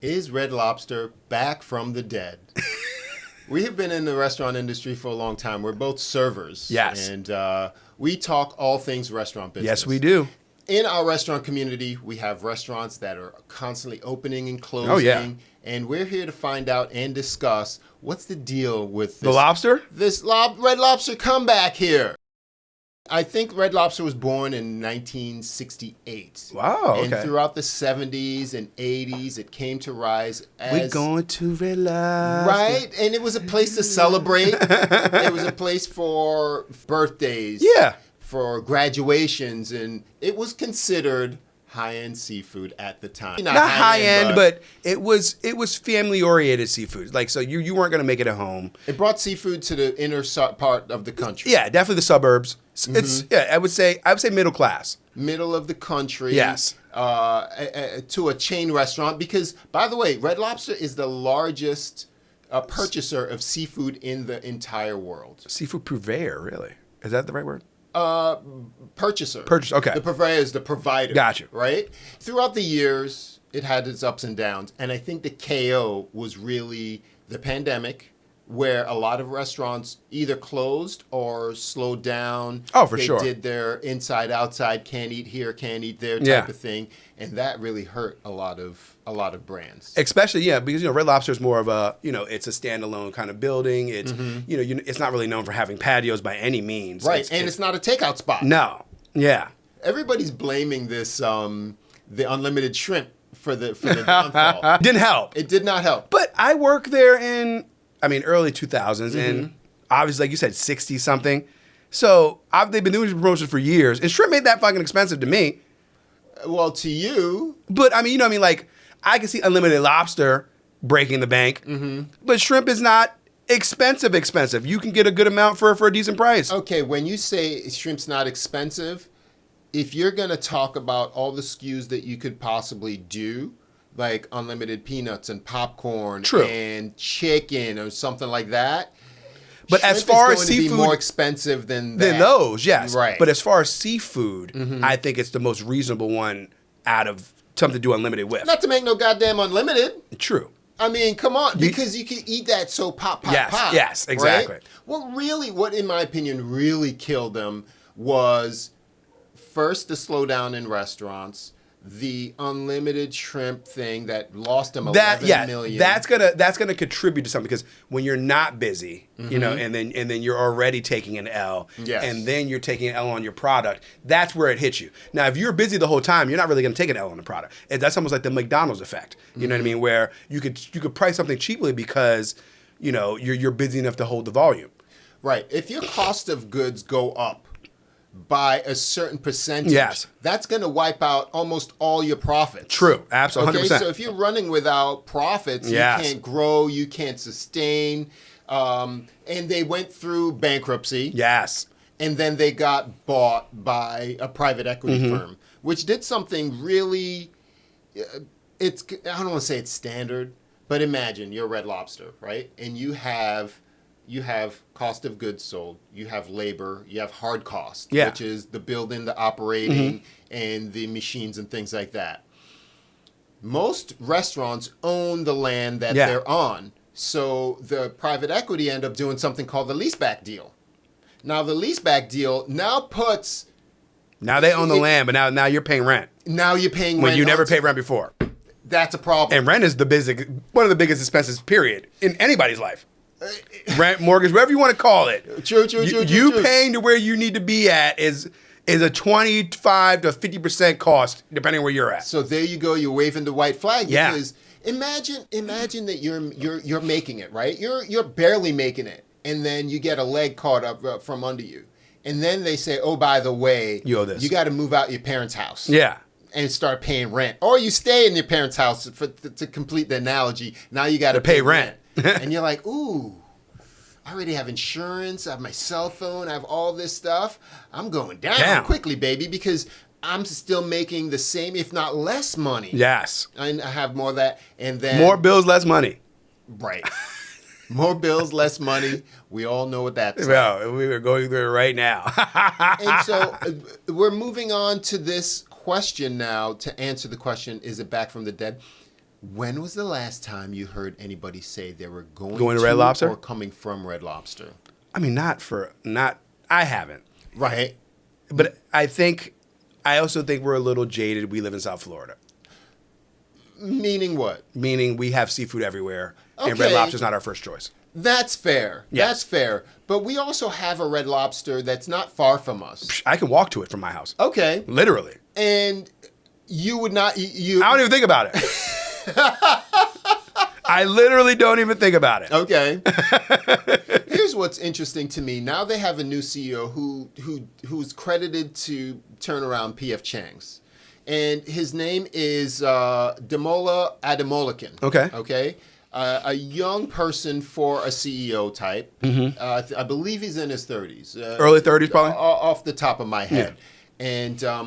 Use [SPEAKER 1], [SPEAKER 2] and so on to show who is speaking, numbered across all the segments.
[SPEAKER 1] Is Red Lobster back from the dead? We have been in the restaurant industry for a long time. We're both servers.
[SPEAKER 2] Yes.
[SPEAKER 1] And we talk all things restaurant business.
[SPEAKER 2] Yes, we do.
[SPEAKER 1] In our restaurant community, we have restaurants that are constantly opening and closing.
[SPEAKER 2] Oh, yeah.
[SPEAKER 1] And we're here to find out and discuss what's the deal with this,
[SPEAKER 2] The lobster?
[SPEAKER 1] This Red Lobster comeback here. I think Red Lobster was born in 1968.
[SPEAKER 2] Wow, okay.
[SPEAKER 1] And throughout the 70s and 80s, it came to rise as...
[SPEAKER 2] We're going to Red Lobster.
[SPEAKER 1] Right? And it was a place to celebrate. It was a place for birthdays.
[SPEAKER 2] Yeah.
[SPEAKER 1] For graduations. And it was considered high-end seafood at the time.
[SPEAKER 2] Not high-end, but it was family-oriented seafood. Like, so you weren't going to make it at home.
[SPEAKER 1] It brought seafood to the inner part of the country.
[SPEAKER 2] Yeah, definitely the suburbs. It's I would say middle class.
[SPEAKER 1] Middle of the country.
[SPEAKER 2] Yes.
[SPEAKER 1] To a chain restaurant because, by the way, Red Lobster is the largest purchaser of seafood in the entire world.
[SPEAKER 2] Seafood purveyor, really? Is that the right word?
[SPEAKER 1] Purchaser.
[SPEAKER 2] Purchaser, okay.
[SPEAKER 1] The purveyor is the provider.
[SPEAKER 2] Gotcha.
[SPEAKER 1] Right? Throughout the years, it had its ups and downs. And I think the KO was really the pandemic, where a lot of restaurants either closed or slowed down.
[SPEAKER 2] Oh, for sure.
[SPEAKER 1] They did their inside, outside, can't eat here, can't eat there type of thing. And that really hurt a lot of brands.
[SPEAKER 2] Especially, because, Red Lobster is more of a, it's a standalone kind of building. It's, it's not really known for having patios by any means.
[SPEAKER 1] Right, it's not a takeout spot.
[SPEAKER 2] No, yeah.
[SPEAKER 1] Everybody's blaming this, the unlimited shrimp for the downfall.
[SPEAKER 2] Didn't help.
[SPEAKER 1] It did not help.
[SPEAKER 2] But I worked there in... early 2000s, and obviously, like you said, 60-something. So they've been doing these promotions for years, and shrimp ain't that fucking expensive to me.
[SPEAKER 1] Well, to you.
[SPEAKER 2] But, like, I can see unlimited lobster breaking the bank, but shrimp is not expensive. You can get a good amount for a decent price.
[SPEAKER 1] Okay, when you say shrimp's not expensive, if you're going to talk about all the SKUs that you could possibly do, like unlimited peanuts and popcorn and chicken or something like that.
[SPEAKER 2] But as far as seafood,
[SPEAKER 1] be more expensive than that.
[SPEAKER 2] Than those, yes.
[SPEAKER 1] Right.
[SPEAKER 2] But as far as seafood, I think it's the most reasonable one out of something to do unlimited with.
[SPEAKER 1] Not to make no goddamn unlimited.
[SPEAKER 2] True.
[SPEAKER 1] I mean, come on, because you can eat that so pop.
[SPEAKER 2] Yes, exactly.
[SPEAKER 1] Right? What in my opinion really killed them was first the slowdown in restaurants. The unlimited shrimp thing that lost them $11 million.
[SPEAKER 2] That's gonna contribute to something because when you're not busy, and then you're already taking an L, and then you're taking an L on your product. That's where it hits you. Now, if you're busy the whole time, you're not really gonna take an L on the product. That's almost like the McDonald's effect. You know what I mean? Where you could price something cheaply because you're busy enough to hold the volume.
[SPEAKER 1] Right. If your cost of goods go up by a certain percentage, that's going to wipe out almost all your profits.
[SPEAKER 2] True, absolutely, 100%.
[SPEAKER 1] Okay, so if you're running without profits, you can't grow, you can't sustain, and they went through bankruptcy.
[SPEAKER 2] Yes.
[SPEAKER 1] And then they got bought by a private equity firm, which did something really, I don't want to say it's standard, but imagine you're Red Lobster, right? And you have cost of goods sold, you have labor, you have hard cost, which is the building, the operating, and the machines and things like that. Most restaurants own the land that they're on. So the private equity end up doing something called the leaseback deal. Now the leaseback deal puts...
[SPEAKER 2] Now they own the land, but now you're paying rent.
[SPEAKER 1] Now you're paying rent.
[SPEAKER 2] When you never paid rent before.
[SPEAKER 1] That's a problem.
[SPEAKER 2] And rent is one of the biggest expenses, period, in anybody's life. Rent, mortgage, whatever you want to call it.
[SPEAKER 1] True.
[SPEAKER 2] You paying to where you need to be at is a 25 to 50% cost, depending on where you're at.
[SPEAKER 1] So there you go. You're waving the white flag because imagine that you're making it, right? You're barely making it, and then you get a leg caught up from under you, and then they say, "Oh, by the way,
[SPEAKER 2] you owe this.
[SPEAKER 1] You got to move out your parents' house."
[SPEAKER 2] Yeah.
[SPEAKER 1] And start paying rent, or you stay in your parents' house to complete the analogy. Now you got to
[SPEAKER 2] pay rent.
[SPEAKER 1] And you're like, ooh, I already have insurance, I have my cell phone, I have all this stuff. I'm going down quickly, baby, because I'm still making the same, if not less money.
[SPEAKER 2] Yes.
[SPEAKER 1] And I have more of that. And then...
[SPEAKER 2] More bills, less money.
[SPEAKER 1] Right. More bills, less money. We all know what that's like.
[SPEAKER 2] Well, we are going through it right now.
[SPEAKER 1] And so we're moving on to this question now to answer the question, is it back from the dead? When was the last time you heard anybody say they were going
[SPEAKER 2] to Red Lobster
[SPEAKER 1] or coming from Red Lobster?
[SPEAKER 2] I mean, I haven't.
[SPEAKER 1] Right.
[SPEAKER 2] But I also think we're a little jaded. We live in South Florida.
[SPEAKER 1] Meaning what?
[SPEAKER 2] Meaning we have seafood everywhere, and Red Lobster's not our first choice.
[SPEAKER 1] That's fair.
[SPEAKER 2] Yes.
[SPEAKER 1] That's fair. But we also have a Red Lobster that's not far from us.
[SPEAKER 2] I can walk to it from my house.
[SPEAKER 1] Okay.
[SPEAKER 2] Literally.
[SPEAKER 1] And you would not...
[SPEAKER 2] I don't even think about it. I literally don't even think about it.
[SPEAKER 1] Okay. Here's what's interesting to me. Now they have a new CEO who's credited to turn around P.F. Chang's. And his name is Damola Adamolekun.
[SPEAKER 2] Okay.
[SPEAKER 1] Okay. A young person for a CEO type. Mm-hmm. I believe he's in his 30s.
[SPEAKER 2] Early 30s, probably?
[SPEAKER 1] Off the top of my head.
[SPEAKER 2] Yeah.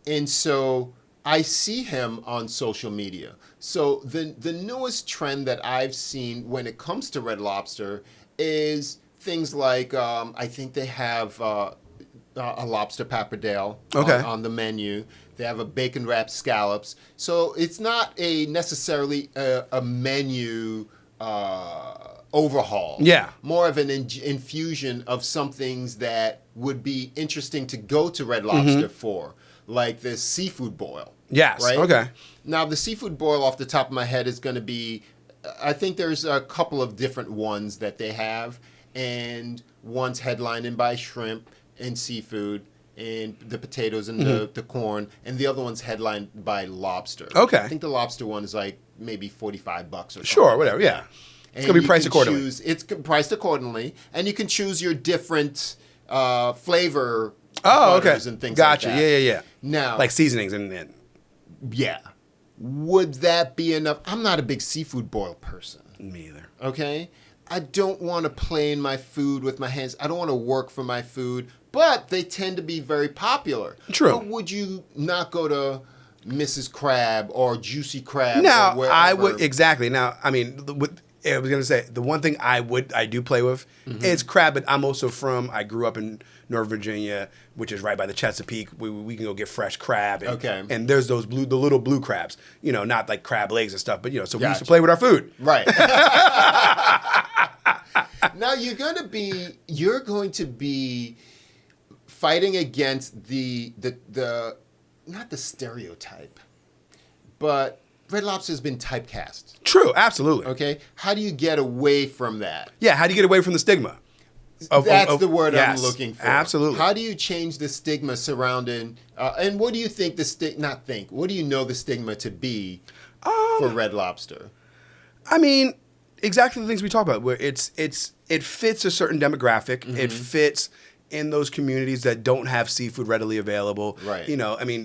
[SPEAKER 1] And so I see him on social media. So the newest trend that I've seen when it comes to Red Lobster is things like I think they have a lobster pappardelle on the menu. They have a bacon wrapped scallops. So it's not necessarily a menu overhaul.
[SPEAKER 2] Yeah.
[SPEAKER 1] More of an infusion of some things that would be interesting to go to Red Lobster for, like the seafood boil.
[SPEAKER 2] Yes.
[SPEAKER 1] Right?
[SPEAKER 2] Okay.
[SPEAKER 1] Now, the seafood boil off the top of my head is going to be, I think there's a couple of different ones that they have, and one's headlined by shrimp and seafood and the potatoes and the corn, and the other one's headlined by lobster.
[SPEAKER 2] Okay.
[SPEAKER 1] I think the lobster one is like maybe $45 or something.
[SPEAKER 2] Sure, whatever, yeah. It's going to be priced accordingly.
[SPEAKER 1] It's priced accordingly, and you can choose your different flavor
[SPEAKER 2] butters
[SPEAKER 1] and things
[SPEAKER 2] gotcha.
[SPEAKER 1] like that.
[SPEAKER 2] Yeah.
[SPEAKER 1] Now,
[SPEAKER 2] like seasonings and
[SPEAKER 1] yeah. Would that be enough? I'm not a big seafood boil person.
[SPEAKER 2] Me either.
[SPEAKER 1] Okay? I don't want to play in my food with my hands. I don't want to work for my food, but they tend to be very popular.
[SPEAKER 2] True.
[SPEAKER 1] But would you not go to Mrs. Crab or Juicy Crab?
[SPEAKER 2] Now,
[SPEAKER 1] or wherever?
[SPEAKER 2] I would, exactly. Now, I mean, I was going to say, the one thing I do play with is crab, but I grew up in Northern Virginia, which is right by the Chesapeake. We can go get fresh crab. And there's the little blue crabs, not like crab legs and stuff, but, so we used to play with our food.
[SPEAKER 1] Right. Now, you're going to be fighting against the not the stereotype, but Red Lobster's been typecast.
[SPEAKER 2] True, absolutely.
[SPEAKER 1] Okay? How do you get away from that?
[SPEAKER 2] Yeah, how do you get away from the stigma?
[SPEAKER 1] That's the word I'm looking for.
[SPEAKER 2] Absolutely.
[SPEAKER 1] How do you change the stigma surrounding, and what do you think what do you know the stigma to be for Red Lobster?
[SPEAKER 2] I mean, exactly the things we talk about, where it fits a certain demographic. Mm-hmm. It fits in those communities that don't have seafood readily available.
[SPEAKER 1] Right.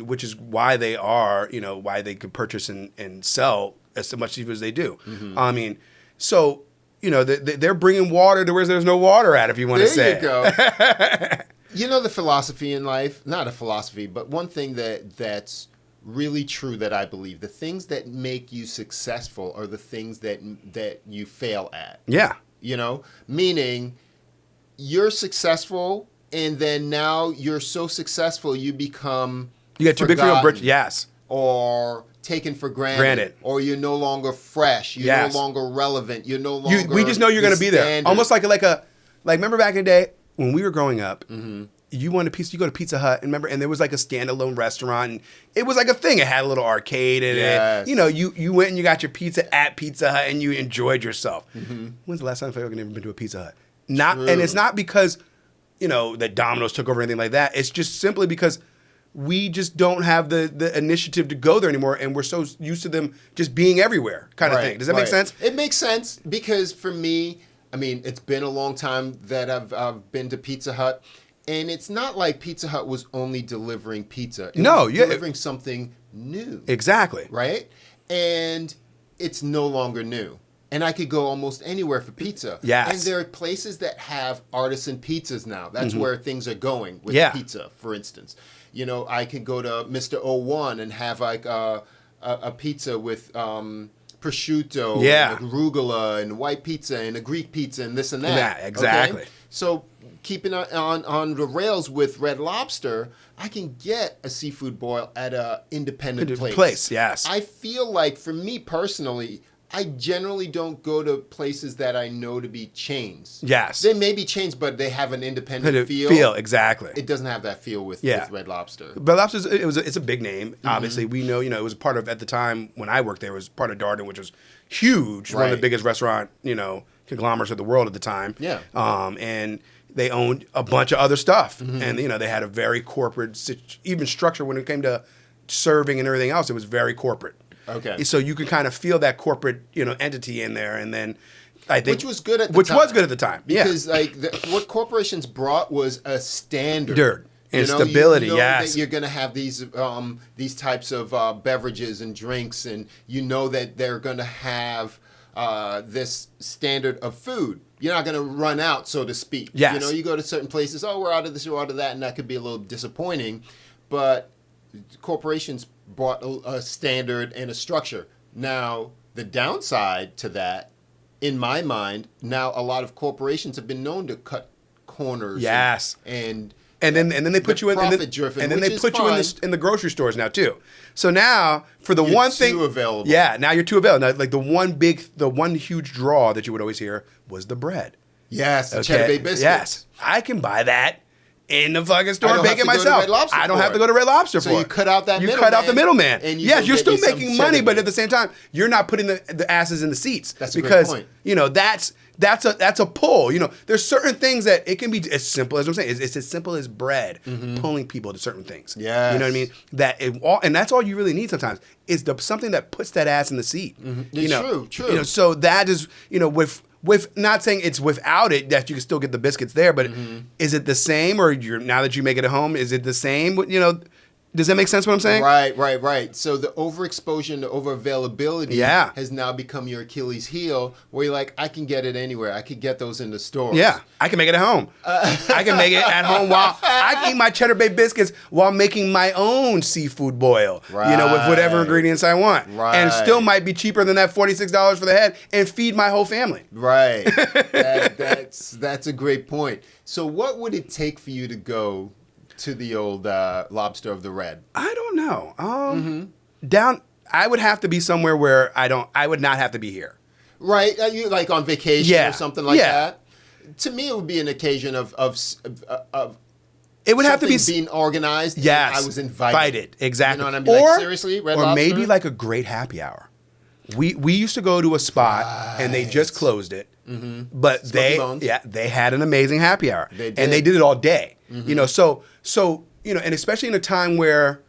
[SPEAKER 2] Which is why they are, why they could purchase and sell as much seafood as they do. Mm-hmm. So, they're bringing water to where there's no water at, if you want to say.
[SPEAKER 1] There you go. The philosophy in life, not a philosophy, but one thing that's really true that I believe, the things that make you successful are the things that you fail at.
[SPEAKER 2] Yeah.
[SPEAKER 1] Meaning you're successful, and then now you're so successful you become
[SPEAKER 2] You got too big for your britches. Yes.
[SPEAKER 1] Or taken for granted. Or you're no longer fresh. You're no longer relevant. You're no longer
[SPEAKER 2] we just know you're going to be there. Almost like remember back in the day when we were growing up, you wanted pizza, you go to Pizza Hut, and there was like a standalone restaurant, and it was like a thing. It had a little arcade in it. You went and you got your pizza at Pizza Hut and you enjoyed yourself. Mm-hmm. When's the last time I've ever been to a Pizza Hut? And it's not because, that Domino's took over or anything like that. It's just simply because we just don't have the initiative to go there anymore, and we're so used to them just being everywhere kind of thing. Does that make sense?
[SPEAKER 1] It makes sense because for me, it's been a long time that I've been to Pizza Hut, and it's not like Pizza Hut was only delivering pizza. It was delivering something new.
[SPEAKER 2] Exactly.
[SPEAKER 1] Right? And it's no longer new. And I could go almost anywhere for pizza.
[SPEAKER 2] Yes.
[SPEAKER 1] And there are places that have artisan pizzas now. That's where things are going with pizza, for instance. I could go to Mr. 01 and have like a pizza with prosciutto,
[SPEAKER 2] Yeah.
[SPEAKER 1] and arugula, and white pizza, and a Greek pizza, and this and that.
[SPEAKER 2] Yeah, exactly.
[SPEAKER 1] Okay? So keeping on the rails with Red Lobster, I can get a seafood boil at a independent place.
[SPEAKER 2] Yes.
[SPEAKER 1] I feel like, for me personally, I generally don't go to places that I know to be chains.
[SPEAKER 2] Yes.
[SPEAKER 1] They may be chains, but they have an independent feel.
[SPEAKER 2] Exactly.
[SPEAKER 1] It doesn't have that feel with Red Lobster.
[SPEAKER 2] Red Lobster's it's a big name. Obviously, we know it was part of, at the time when I worked there, it was part of Darden, which was huge, one of the biggest restaurant conglomerates of the world at the time.
[SPEAKER 1] Yeah.
[SPEAKER 2] And they owned a bunch of other stuff, and they had a very corporate even structure when it came to serving and everything else. It was very corporate.
[SPEAKER 1] Okay.
[SPEAKER 2] So you could kind of feel that corporate entity in there, and then I think
[SPEAKER 1] which was good at the time.
[SPEAKER 2] Which was good at the time.
[SPEAKER 1] Because what corporations brought was a standard.
[SPEAKER 2] And stability,
[SPEAKER 1] that you're going to have these types of beverages and drinks, and you know that they're going to have this standard of food. You're not going to run out, so to speak.
[SPEAKER 2] Yes.
[SPEAKER 1] You go to certain places, we're out of this, we're out of that, and that could be a little disappointing. But corporations brought a standard and a structure. Now, the downside to that, in my mind, now a lot of corporations have been known to cut corners.
[SPEAKER 2] Yes.
[SPEAKER 1] And
[SPEAKER 2] then they put you in, and then they put you in the grocery stores now too. So now for the one thing,
[SPEAKER 1] too available.
[SPEAKER 2] Yeah, now you're too available. Now, like the one huge draw that you would always hear was the bread.
[SPEAKER 1] Yes, the Cheddar Bay biscuits.
[SPEAKER 2] Yes, I can buy that in the fucking store and bake it myself. I don't have to go to Red Lobster for it.
[SPEAKER 1] So you cut out that middleman.
[SPEAKER 2] You cut out the middleman. Yes, you're still making money, but
[SPEAKER 1] Bay.
[SPEAKER 2] at the same time, you're not putting the asses in the seats.
[SPEAKER 1] That's a great point.
[SPEAKER 2] That's a pull. There's certain things that it can be as simple as I'm saying. It's as simple as bread pulling people to certain things.
[SPEAKER 1] Yeah,
[SPEAKER 2] you know what I mean. And that's all you really need sometimes is something that puts that ass in the seat.
[SPEAKER 1] It's true.
[SPEAKER 2] So that is with not saying it's without it that you can still get the biscuits there, but is it the same, or now that you make it at home, is it the same? Does that make sense what I'm saying?
[SPEAKER 1] Right. So the overexposure, the overavailability has now become your Achilles heel, where you're like, I can get it anywhere. I could get those in the stores.
[SPEAKER 2] Yeah, I can make it at home. I can make it at home while I can eat my Cheddar Bay biscuits while making my own seafood boil, with whatever ingredients I want.
[SPEAKER 1] Right.
[SPEAKER 2] And it still might be cheaper than that $46 for the head and feed my whole family.
[SPEAKER 1] Right. That's a great point. So what would it take for you to go to the old Lobster of the Red?
[SPEAKER 2] I don't know. I would have to be somewhere where I would not have to be here.
[SPEAKER 1] Right? You like on vacation or something like that? To me, it would be an occasion of
[SPEAKER 2] it would have to be
[SPEAKER 1] being organized.
[SPEAKER 2] Yes.
[SPEAKER 1] I was invited.
[SPEAKER 2] Exactly.
[SPEAKER 1] You know what I mean? Seriously, Red Lobster?
[SPEAKER 2] Or maybe like a great happy hour. We used to go to a spot and they just closed it. But they had an amazing happy hour.
[SPEAKER 1] They did.
[SPEAKER 2] And they did it all day. So and especially in a time where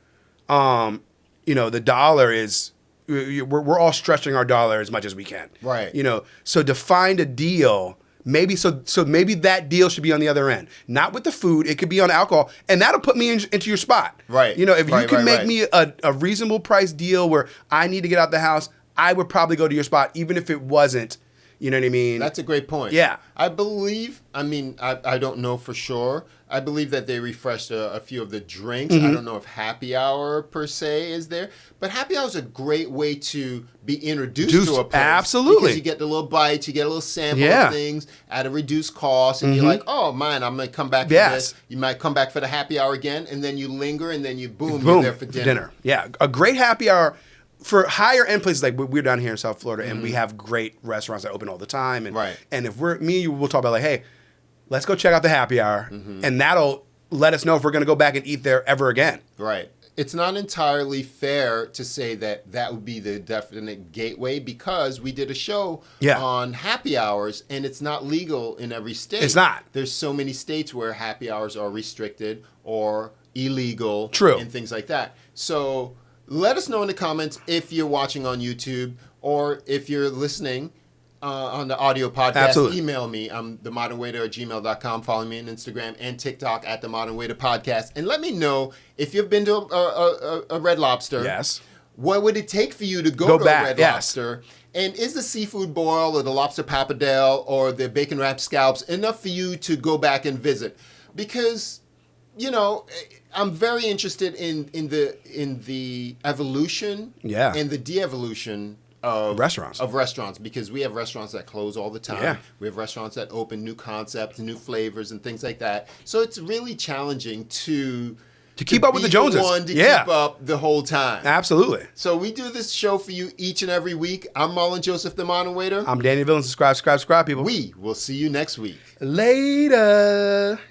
[SPEAKER 2] the dollar is we're all stretching our dollar as much as we can.
[SPEAKER 1] Right.
[SPEAKER 2] So to find a deal, maybe maybe that deal should be on the other end. Not with the food, it could be on alcohol, and that'll put me into your spot.
[SPEAKER 1] Right.
[SPEAKER 2] If you can make me a reasonable price deal where I need to get out the house, I would probably go to your spot, even if it wasn't. You know what I mean?
[SPEAKER 1] That's a great point.
[SPEAKER 2] Yeah.
[SPEAKER 1] I believe, I don't know for sure. I believe that they refreshed a few of the drinks. I don't know if happy hour per se is there. But happy hour is a great way to be introduced to a place.
[SPEAKER 2] Absolutely.
[SPEAKER 1] Because you get the little bites, you get a little sample of things at a reduced cost. And you're like, oh, man, I'm going to come back for this. You might come back for the happy hour again. And then you linger and then you're there for dinner.
[SPEAKER 2] Yeah. A great happy hour. For higher end places, like we're down here in South Florida, and we have great restaurants that open all the time. And if me and you will talk about like, hey, let's go check out the happy hour, and that'll let us know if we're going to go back and eat there ever again.
[SPEAKER 1] Right. It's not entirely fair to say that would be the definite gateway, because we did a show on happy hours, and it's not legal in every state.
[SPEAKER 2] It's not.
[SPEAKER 1] There's so many states where happy hours are restricted or illegal.
[SPEAKER 2] True.
[SPEAKER 1] And things like that. So let us know in the comments if you're watching on YouTube, or if you're listening on the audio podcast.
[SPEAKER 2] Absolutely.
[SPEAKER 1] Email me. I'm themodernwaiter@gmail.com. Follow me on Instagram and TikTok @themodernwaiterpodcast. And let me know if you've been to a Red Lobster.
[SPEAKER 2] Yes.
[SPEAKER 1] What would it take for you to go to
[SPEAKER 2] back,
[SPEAKER 1] a Red Lobster? And is the seafood boil or the lobster pappardelle or the bacon wrapped scallops enough for you to go back and visit? Because I'm very interested in the evolution and the de-evolution of
[SPEAKER 2] restaurants.
[SPEAKER 1] because we have restaurants that close all the time.
[SPEAKER 2] Yeah.
[SPEAKER 1] We have restaurants that open new concepts, new flavors, and things like that. So it's really challenging to
[SPEAKER 2] keep up with the Joneses.
[SPEAKER 1] Keep up the whole time.
[SPEAKER 2] Absolutely.
[SPEAKER 1] So we do this show for you each and every week. I'm Marlon Joseph, the Moderator.
[SPEAKER 2] I'm Danny Villain. Subscribe, people.
[SPEAKER 1] We will see you next week.
[SPEAKER 2] Later.